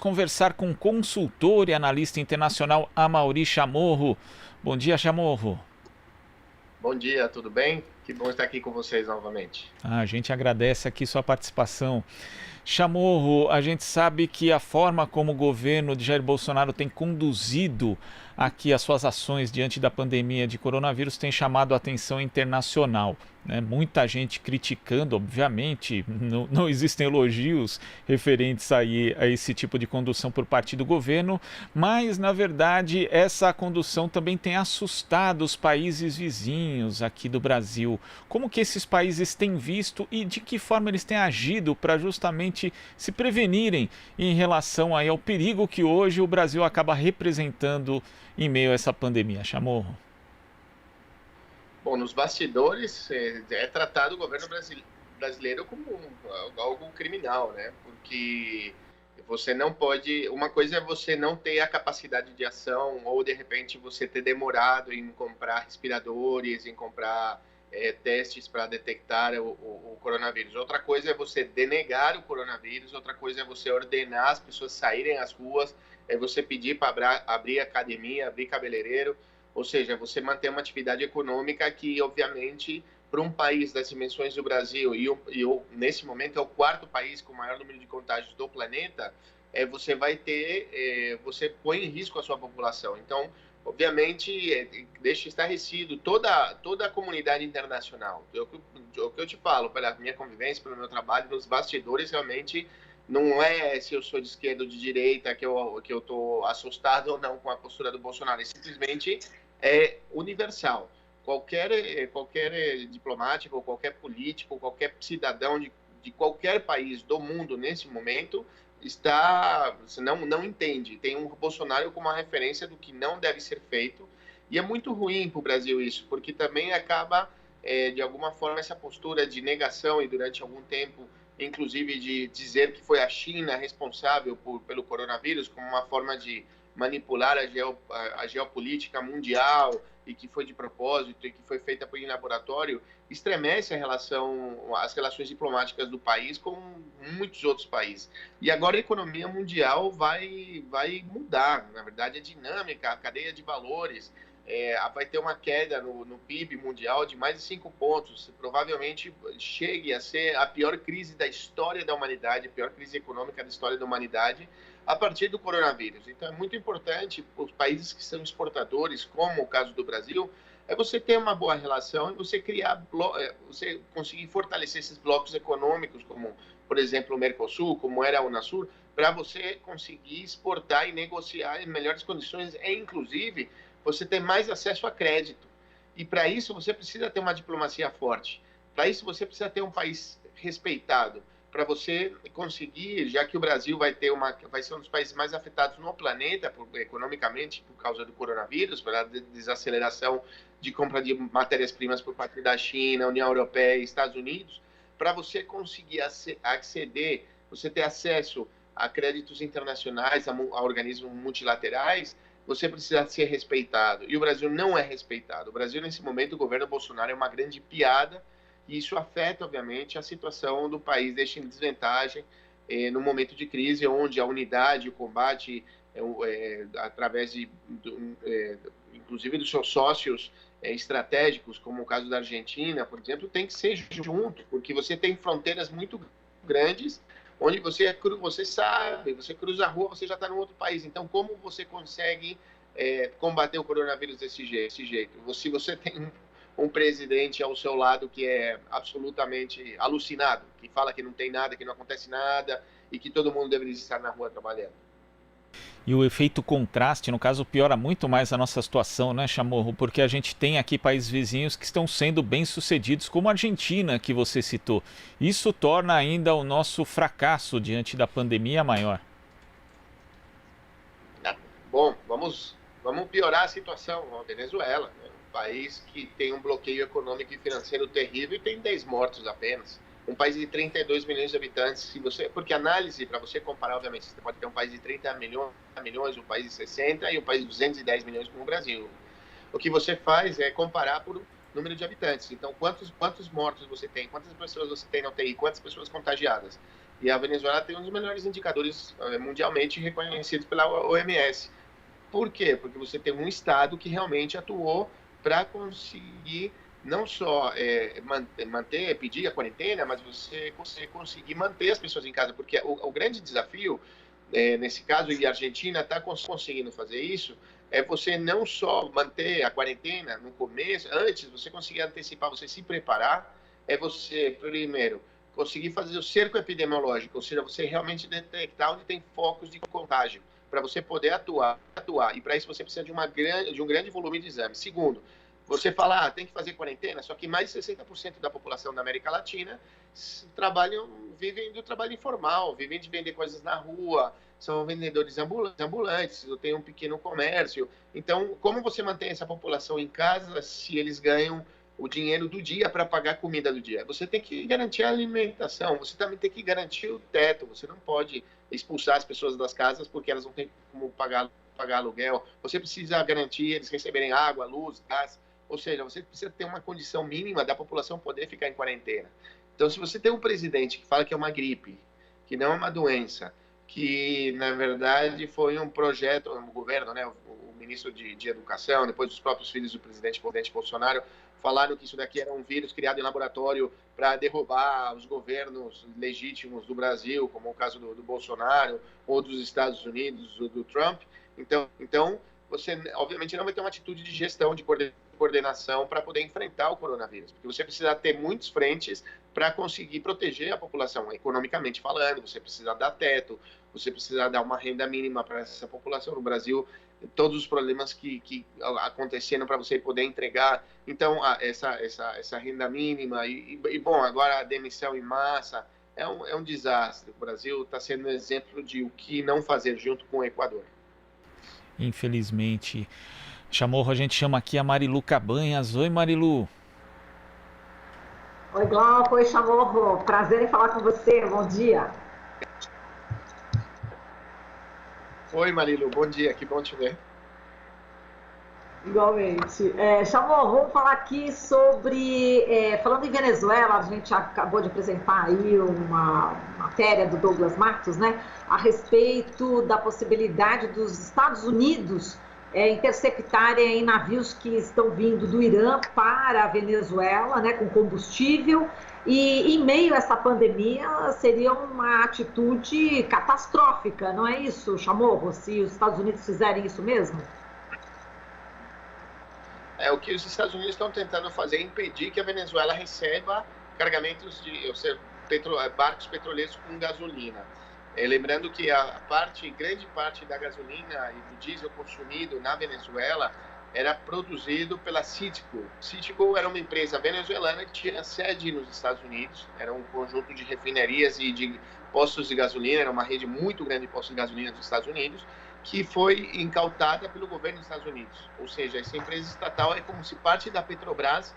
conversar com o consultor e analista internacional Amaury Chamorro. Bom dia, Chamorro. Bom dia, tudo bem? Que bom estar aqui com vocês novamente. A gente agradece aqui sua participação. Chamorro, a gente sabe que a forma como o governo de Jair Bolsonaro tem conduzido aqui as suas ações diante da pandemia de coronavírus tem chamado a atenção internacional, né? Muita gente criticando, obviamente, não existem elogios referentes aí a esse tipo de condução por parte do governo, mas, na verdade, essa condução também tem assustado os países vizinhos aqui do Brasil. Como que esses países têm visto e de que forma eles têm agido para justamente se prevenirem em relação aí ao perigo que hoje o Brasil acaba representando em meio a essa pandemia, Chamorro? Bom, nos bastidores é tratado o governo brasileiro como algo criminal, né? Porque você não pode. Uma coisa é você não ter a capacidade de ação, ou de repente você ter demorado em comprar respiradores, em comprar testes para detectar o coronavírus. Outra coisa é você denegar o coronavírus, outra coisa é você ordenar as pessoas saírem às ruas, é você pedir para abrir academia, abrir cabeleireiro, ou seja, você manter uma atividade econômica que, obviamente, para um país das dimensões do Brasil, nesse momento é o quarto país com o maior número de contágios do planeta, você vai ter, você põe em risco a sua população. Então, obviamente, deixa estarrecido toda a comunidade internacional. O que eu te falo, pela minha convivência, pelo meu trabalho, nos bastidores, realmente, não é se eu sou de esquerda ou de direita que eu estou assustado ou não com a postura do Bolsonaro, é simplesmente universal. Qualquer diplomático, qualquer político, qualquer cidadão de qualquer país do mundo nesse momento não entende. Tem um Bolsonaro como uma referência do que não deve ser feito, e é muito ruim para o Brasil isso, porque também acaba, de alguma forma, essa postura de negação e durante algum tempo, inclusive de dizer que foi a China responsável pelo coronavírus, como uma forma de manipular a geopolítica mundial e que foi de propósito e que foi feita em laboratório, estremece as relações diplomáticas do país com muitos outros países. E agora a economia mundial vai mudar, na verdade, a dinâmica, a cadeia de valores, vai ter uma queda no PIB mundial de mais de 5 pontos, provavelmente chegue a ser a pior crise da história da humanidade, a pior crise econômica da história da humanidade, a partir do coronavírus. Então, é muito importante para os países que são exportadores, como o caso do Brasil, você ter uma boa relação e você você conseguir fortalecer esses blocos econômicos, como, por exemplo, o Mercosul, como era a Unasur, para você conseguir exportar e negociar em melhores condições e, inclusive, você ter mais acesso a crédito. E para isso você precisa ter uma diplomacia forte. Para isso você precisa ter um país respeitado. Para você conseguir, já que o Brasil vai ser um dos países mais afetados no planeta economicamente por causa do coronavírus, pela desaceleração de compra de matérias-primas por parte da China, União Europeia e Estados Unidos, para você conseguir acceder, você ter acesso a créditos internacionais, a organismos multilaterais, você precisa ser respeitado. E o Brasil não é respeitado. O Brasil, nesse momento, o governo Bolsonaro é uma grande piada, e isso afeta, obviamente, a situação do país, deixa em desvantagem no momento de crise, onde a unidade, o combate, através inclusive dos seus sócios estratégicos, como o caso da Argentina, por exemplo, tem que ser junto, porque você tem fronteiras muito grandes, onde você sabe, você cruza a rua, você já está em outro país. Então, como você consegue combater o coronavírus desse jeito? Se você tem um presidente ao seu lado que é absolutamente alucinado, que fala que não tem nada, que não acontece nada e que todo mundo deveria estar na rua trabalhando. E o efeito contraste, no caso, piora muito mais a nossa situação, né, Chamorro? Porque a gente tem aqui países vizinhos que estão sendo bem-sucedidos, como a Argentina, que você citou. Isso torna ainda o nosso fracasso diante da pandemia maior. Bom, vamos piorar a situação. A Venezuela, né? Um país que tem um bloqueio econômico e financeiro terrível e tem 10 mortos apenas. Um país de 32 milhões de habitantes, porque análise, para você comparar, obviamente, você pode ter um país de 30 milhões, um país de 60 e um país de 210 milhões como o Brasil. O que você faz é comparar por número de habitantes. Então, quantos mortos você tem? Quantas pessoas você tem na UTI? Quantas pessoas contagiadas? E a Venezuela tem um dos melhores indicadores mundialmente reconhecidos pela OMS. Por quê? Porque você tem um Estado que realmente atuou para conseguir não só manter, pedir a quarentena, mas você conseguir manter as pessoas em casa. Porque o grande desafio, nesse caso, e a Argentina está conseguindo fazer isso, é você não só manter a quarentena no começo, antes, você conseguir antecipar, você se preparar, é você, primeiro, conseguir fazer o cerco epidemiológico, ou seja, você realmente detectar onde tem focos de contágio, para você poder atuar. E para isso você precisa de um grande volume de exames. Segundo, você fala, tem que fazer quarentena, só que mais de 60% da população da América Latina vivem do trabalho informal, vivem de vender coisas na rua, são vendedores ambulantes, tem um pequeno comércio. Então, como você mantém essa população em casa se eles ganham o dinheiro do dia para pagar a comida do dia? Você tem que garantir a alimentação, você também tem que garantir o teto, você não pode expulsar as pessoas das casas porque elas não têm como pagar aluguel, você precisa garantir eles receberem água, luz, gás, ou seja, você precisa ter uma condição mínima da população poder ficar em quarentena. Então, se você tem um presidente que fala que é uma gripe, que não é uma doença, que na verdade foi um projeto, o governo, né, o ministro de Educação, depois os próprios filhos do presidente Bolsonaro, falaram que isso daqui era um vírus criado em laboratório para derrubar os governos legítimos do Brasil, como o caso do Bolsonaro, ou dos Estados Unidos, do Trump. Então, você obviamente não vai ter uma atitude de gestão, de coordenação para poder enfrentar o coronavírus, porque você precisa ter muitos frentes para conseguir proteger a população, economicamente falando, você precisa dar teto, você precisa dar uma renda mínima para essa população. No Brasil, todos os problemas que acontecendo para você poder entregar. Então, essa renda mínima bom, agora a demissão em massa é um desastre. O Brasil está sendo um exemplo de o que não fazer junto com o Equador. Infelizmente. Chamorro, a gente chama aqui a Marilu Cabanhas. Oi, Marilu. Oi, Glauco. Oi, Chamorro. Prazer em falar com você. Bom dia. Oi, Marilu. Bom dia. Que bom te ver. Igualmente. Chamorro, vamos falar aqui sobre... falando em Venezuela, a gente acabou de apresentar aí uma matéria do Douglas Matos, né? A respeito da possibilidade dos Estados Unidos interceptarem navios que estão vindo do Irã para a Venezuela, né, com combustível, e em meio a essa pandemia seria uma atitude catastrófica, não é isso, Chamorro, se os Estados Unidos fizerem isso mesmo? O que os Estados Unidos estão tentando fazer é impedir que a Venezuela receba carregamentos de barcos petroleiros com gasolina. Lembrando que grande parte da gasolina e do diesel consumido na Venezuela era produzido pela Citgo. Citgo era uma empresa venezuelana que tinha sede nos Estados Unidos, era um conjunto de refinarias e de postos de gasolina, era uma rede muito grande de postos de gasolina dos Estados Unidos, que foi incautada pelo governo dos Estados Unidos. Ou seja, essa empresa estatal é como se parte da Petrobras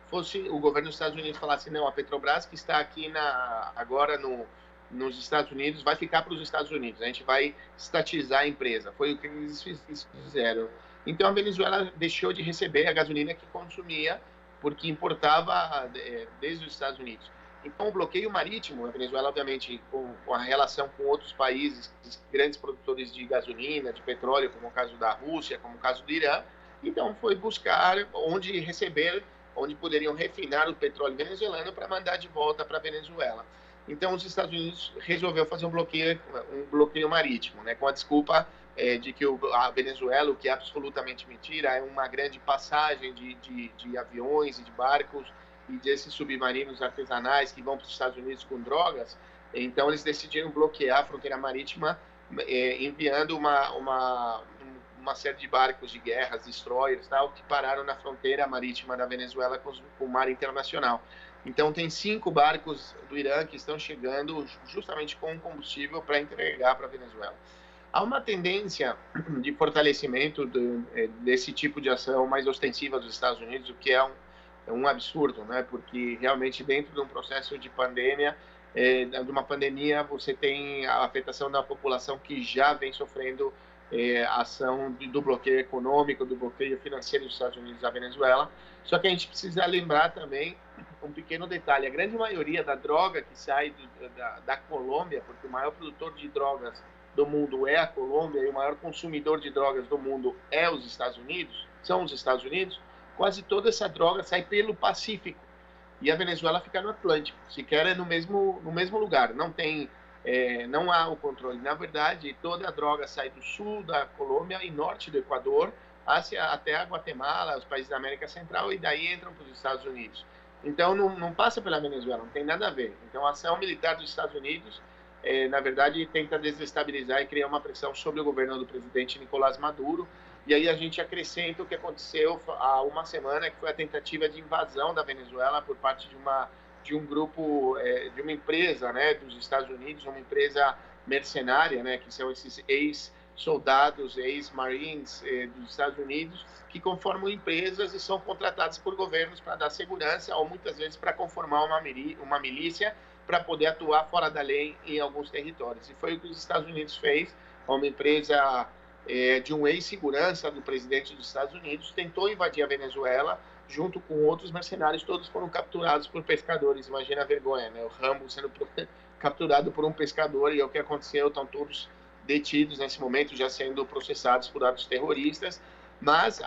fosse o governo dos Estados Unidos falasse, não, a Petrobras que está aqui agora nos Estados Unidos vai ficar para os Estados Unidos, a gente vai estatizar a empresa. Foi o que eles fizeram. Então a Venezuela deixou de receber a gasolina que consumia, porque importava desde os Estados Unidos. Então o bloqueio marítimo, a Venezuela obviamente com a relação com outros países, grandes produtores de gasolina, de petróleo, como o caso da Rússia, como o caso do Irã, então foi buscar onde poderiam refinar o petróleo venezuelano para mandar de volta para a Venezuela. Então, os Estados Unidos resolveu fazer um bloqueio marítimo, né, com a desculpa de que a Venezuela, o que é absolutamente mentira, é uma grande passagem de aviões e de barcos e desses submarinos artesanais que vão para os Estados Unidos com drogas. Então, eles decidiram bloquear a fronteira marítima, enviando uma série de barcos de guerras, destroyers, tal, que pararam na fronteira marítima da Venezuela com o mar internacional. Então, tem 5 barcos do Irã que estão chegando justamente com combustível para entregar para a Venezuela. Há uma tendência de fortalecimento desse tipo de ação mais ostensiva dos Estados Unidos, o que é um absurdo, né? Porque realmente dentro de um processo de pandemia, de uma pandemia, você tem a afetação da população que já vem sofrendo a ação do bloqueio econômico, do bloqueio financeiro dos Estados Unidos à Venezuela. Só que a gente precisa lembrar também um pequeno detalhe. A grande maioria da droga que sai da Colômbia, porque o maior produtor de drogas do mundo é a Colômbia e o maior consumidor de drogas do mundo são os Estados Unidos, quase toda essa droga sai pelo Pacífico. E a Venezuela fica no Atlântico, sequer é no mesmo lugar, não há o controle. Na verdade, toda a droga sai do sul da Colômbia e norte do Equador, até a Guatemala, os países da América Central, e daí entram para os Estados Unidos. Então, não passa pela Venezuela, não tem nada a ver. Então, a ação militar dos Estados Unidos, na verdade, tenta desestabilizar e criar uma pressão sobre o governo do presidente Nicolás Maduro. E aí a gente acrescenta o que aconteceu há uma semana, que foi a tentativa de invasão da Venezuela por parte de um grupo, de uma empresa, né, dos Estados Unidos, uma empresa mercenária, né, que são esses ex-soldados, ex-marines dos Estados Unidos, que conformam empresas e são contratados por governos para dar segurança ou muitas vezes para conformar uma milícia para poder atuar fora da lei em alguns territórios. E foi o que os Estados Unidos fez, uma empresa de um ex-segurança do presidente dos Estados Unidos, tentou invadir a Venezuela junto com outros mercenários, todos foram capturados por pescadores. Imagina a vergonha, né? O Rambo sendo capturado por um pescador, e é o que aconteceu, estão todos detidos nesse momento, já sendo processados por atos terroristas, mas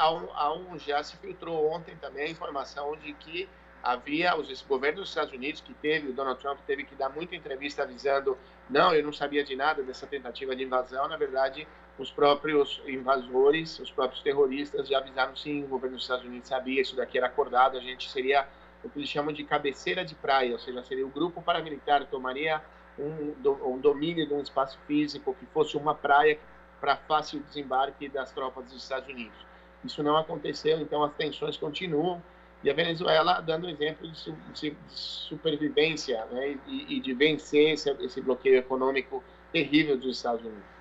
já se filtrou ontem também a informação de que havia os governos dos Estados Unidos, o Donald Trump teve que dar muita entrevista avisando, não, eu não sabia de nada dessa tentativa de invasão. Na verdade, os próprios invasores, os próprios terroristas já avisaram, sim, o governo dos Estados Unidos sabia, isso daqui era acordado, a gente seria o que eles chamam de cabeceira de praia, ou seja, seria o grupo paramilitar, tomaria um domínio de um espaço físico que fosse uma praia para fácil desembarque das tropas dos Estados Unidos. Isso não aconteceu, então as tensões continuam, e a Venezuela dando exemplo de supervivência, né, e de vencer esse bloqueio econômico terrível dos Estados Unidos.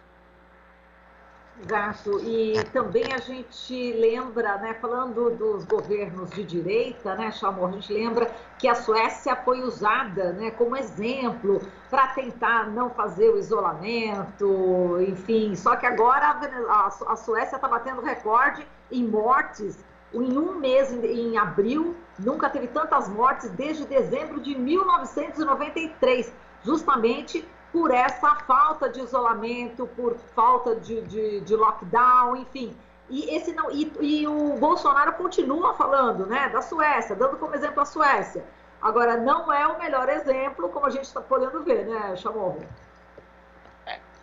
Exato, e também a gente lembra, né, falando dos governos de direita, né, Chamorro, a gente lembra que a Suécia foi usada, né, como exemplo para tentar não fazer o isolamento, enfim, só que agora a Suécia está batendo recorde em mortes. Em um mês, em abril, nunca teve tantas mortes desde dezembro de 1993, justamente por essa falta de isolamento, por falta de lockdown, enfim. E o Bolsonaro continua falando, né, da Suécia, dando como exemplo a Suécia. Agora, não é o melhor exemplo, como a gente está podendo ver, né, Chamorro?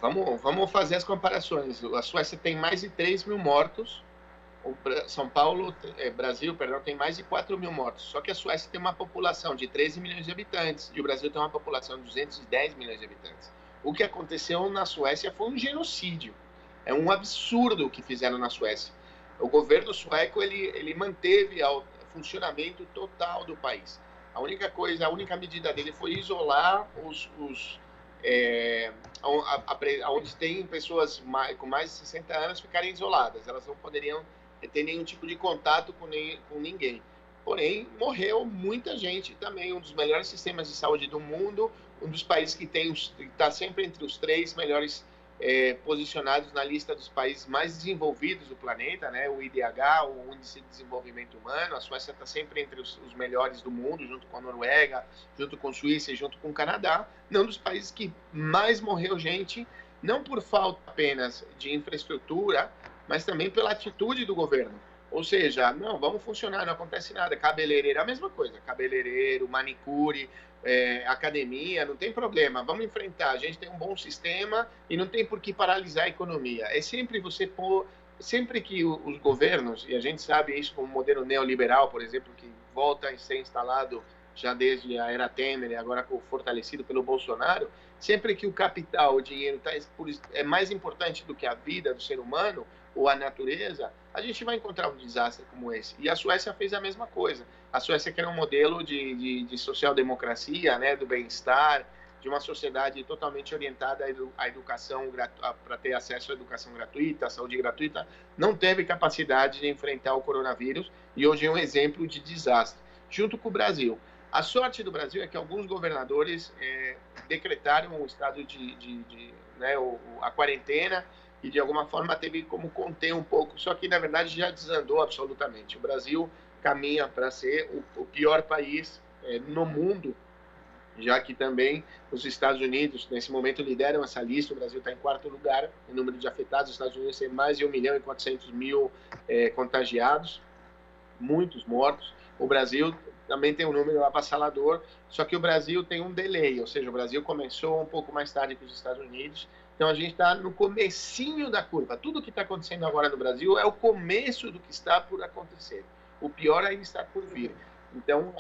Vamos fazer as comparações. A Suécia tem mais de 3 mil mortos, Brasil, tem mais de 4 mil mortos. Só que a Suécia tem uma população de 13 milhões de habitantes e o Brasil tem uma população de 210 milhões de habitantes. O que aconteceu na Suécia foi um genocídio. É um absurdo o que fizeram na Suécia. O governo sueco ele manteve o funcionamento total do país. A única medida dele foi isolar onde tem pessoas com mais de 60 anos ficarem isoladas. Elas não poderiam ter nenhum tipo de contato com ninguém. Porém, morreu muita gente também, um dos melhores sistemas de saúde do mundo, um dos países que está sempre entre os 3 melhores posicionados na lista dos países mais desenvolvidos do planeta, né? O IDH, o Índice de Desenvolvimento Humano. A Suécia está sempre entre os melhores do mundo, junto com a Noruega, junto com a Suíça e junto com o Canadá. Um dos países que mais morreu gente, não por falta apenas de infraestrutura, mas também pela atitude do governo. Ou seja, não, vamos funcionar, não acontece nada. Cabeleireiro é a mesma coisa. Cabeleireiro, manicure, academia, não tem problema. Vamos enfrentar. A gente tem um bom sistema e não tem por que paralisar a economia. É sempre sempre que os governos, e a gente sabe isso como o modelo neoliberal, por exemplo, que volta a ser instalado já desde a era Temer e agora fortalecido pelo Bolsonaro, sempre que o capital, o dinheiro é mais importante do que a vida do ser humano ou a natureza, a gente vai encontrar um desastre como esse. E a Suécia fez a mesma coisa. A Suécia quer um modelo de social-democracia, né, do bem-estar, de uma sociedade totalmente orientada à educação, para ter acesso à educação gratuita, à saúde gratuita, não teve capacidade de enfrentar o coronavírus e hoje é um exemplo de desastre. Junto com o Brasil. A sorte do Brasil é que alguns governadores decretaram o estado a quarentena e de alguma forma teve como conter um pouco, só que na verdade já desandou absolutamente. O Brasil caminha para ser o pior país no mundo, já que também os Estados Unidos, nesse momento, lideram essa lista. O Brasil está em 4º lugar em número de afetados. Os Estados Unidos têm mais de 1.400.000 contagiados, muitos mortos. O Brasil também tem um número avassalador, só que o Brasil tem um delay, ou seja, o Brasil começou um pouco mais tarde que os Estados Unidos. Então, a gente está no comecinho da curva. Tudo que está acontecendo agora no Brasil é o começo do que está por acontecer. O pior ainda está por vir. Então,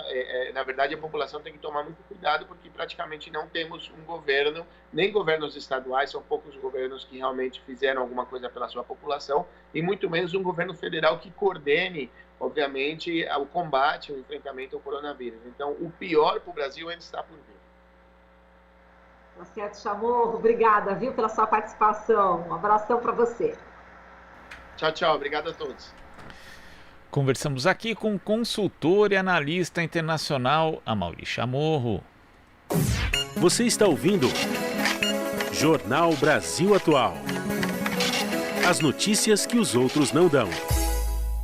na verdade, a população tem que tomar muito cuidado, porque praticamente não temos um governo, nem governos estaduais, são poucos governos que realmente fizeram alguma coisa pela sua população, e muito menos um governo federal que coordene, obviamente, o combate, o enfrentamento ao coronavírus. Então, o pior para o Brasil ainda está por vir. Tá certo, Chamorro. Obrigada, viu, pela sua participação. Um abração para você. Tchau, tchau. Obrigado a todos. Conversamos aqui com o consultor e analista internacional Amaury Chamorro. Você está ouvindo Jornal Brasil Atual. As notícias que os outros não dão.